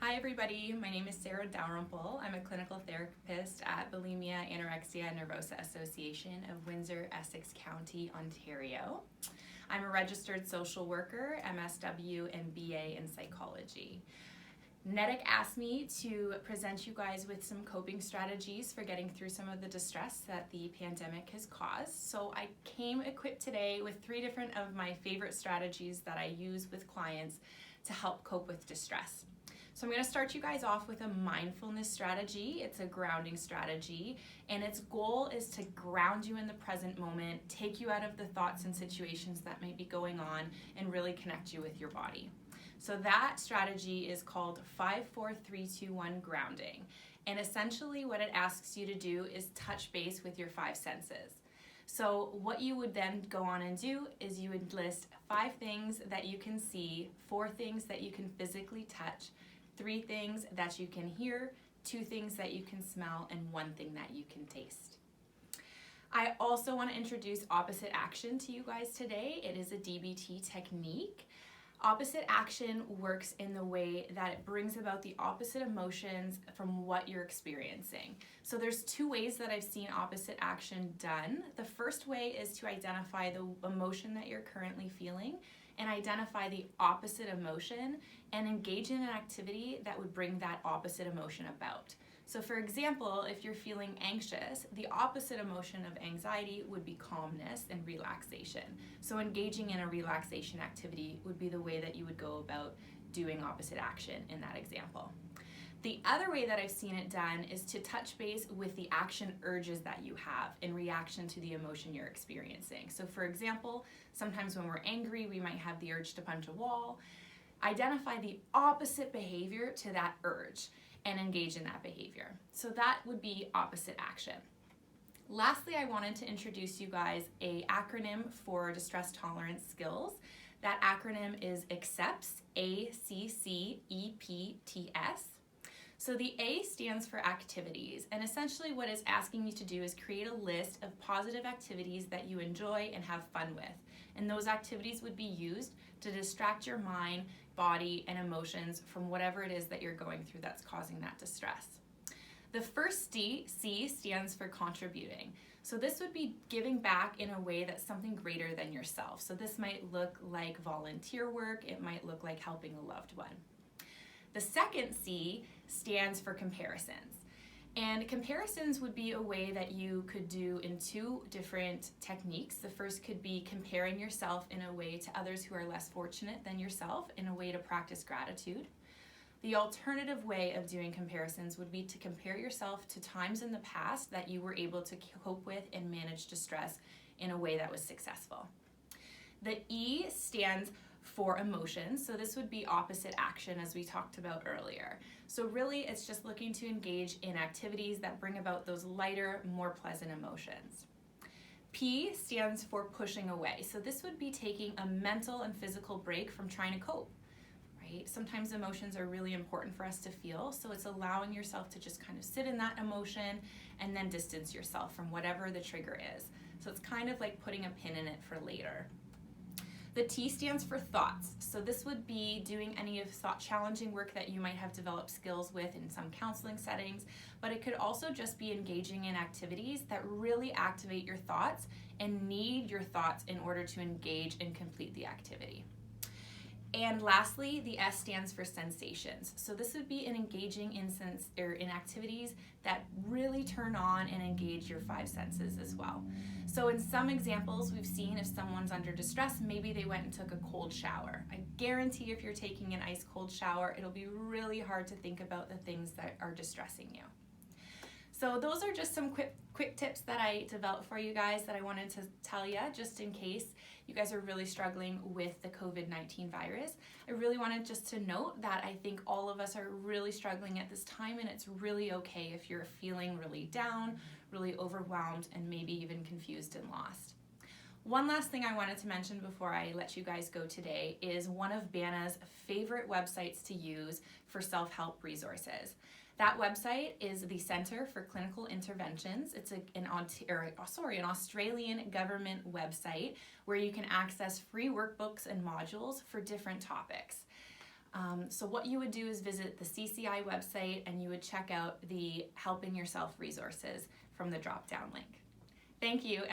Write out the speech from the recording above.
Hi everybody, my name is Sara Dalrymple. I'm a clinical therapist at Bulimia Anorexia Nervosa Association of Windsor Essex County, Ontario. I'm a registered social worker, MSW and BA in psychology. NEDIC asked me to present you guys with some coping strategies for getting through some of the distress that the pandemic has caused. So I came equipped today with 3 different of my favorite strategies that I use with clients to help cope with distress. So I'm going to start you guys off with a mindfulness strategy. It's a grounding strategy, and its goal is to ground you in the present moment, take you out of the thoughts and situations that may be going on, and really connect you with your body. So that strategy is called 5-4-3-2-1 grounding. And essentially what it asks you to do is touch base with your 5 senses. So what you would then go on and do is you would list 5 things that you can see, 4 things that you can physically touch, 3 things that you can hear, 2 things that you can smell, and 1 thing that you can taste. I also want to introduce opposite action to you guys today. It is a DBT technique. Opposite action works in the way that it brings about the opposite emotions from what you're experiencing. So there's 2 ways that I've seen opposite action done. The first way is to identify the emotion that you're currently feeling and identify the opposite emotion and engage in an activity that would bring that opposite emotion about. So for example, if you're feeling anxious, the opposite emotion of anxiety would be calmness and relaxation. So engaging in a relaxation activity would be the way that you would go about doing opposite action in that example. The other way that I've seen it done is to touch base with the action urges that you have in reaction to the emotion you're experiencing. So for example, sometimes when we're angry, we might have the urge to punch a wall. Identify the opposite behavior to that urge and engage in that behavior. So that would be opposite action. Lastly, I wanted to introduce you guys an acronym for distress tolerance skills. That acronym is ACCEPTS, ACCEPTS. So the A stands for activities, and essentially what it's asking you to do is create a list of positive activities that you enjoy and have fun with. And those activities would be used to distract your mind, body, and emotions from whatever it is that you're going through that's causing that distress. The first C stands for contributing. So this would be giving back in a way that's something greater than yourself. So this might look like volunteer work, it might look like helping a loved one. The second C stands for comparisons. And comparisons would be a way that you could do in 2 different techniques. The first could be comparing yourself in a way to others who are less fortunate than yourself, in a way to practice gratitude. The alternative way of doing comparisons would be to compare yourself to times in the past that you were able to cope with and manage distress in a way that was successful. The E stands for emotions, so this would be opposite action as we talked about earlier. So really it's just looking to engage in activities that bring about those lighter, more pleasant emotions. P stands for pushing away. So this would be taking a mental and physical break from trying to cope, right? Sometimes emotions are really important for us to feel, so it's allowing yourself to just kind of sit in that emotion and then distance yourself from whatever the trigger is. So it's kind of like putting a pin in it for later. The T stands for thoughts. So this would be doing any of challenging work that you might have developed skills with in some counseling settings, but it could also just be engaging in activities that really activate your thoughts and need your thoughts in order to engage and complete the activity. And lastly, the S stands for sensations. So this would be in engaging in activities that really turn on and engage your 5 senses as well. So in some examples we've seen if someone's under distress, maybe they went and took a cold shower. I guarantee if you're taking an ice cold shower, it'll be really hard to think about the things that are distressing you. So those are just some quick tips that I developed for you guys that I wanted to tell you just in case you guys are really struggling with the COVID-19 virus. I really wanted just to note that I think all of us are really struggling at this time, and it's really okay if you're feeling really down, really overwhelmed, and maybe even confused and lost. One last thing I wanted to mention before I let you guys go today is one of BANA's favorite websites to use for self-help resources. That website is the Centre for Clinical Interventions. It's an Australian government website where you can access free workbooks and modules for different topics. So what you would do is visit the CCI website and you would check out the Helping Yourself resources from the drop-down link. Thank you.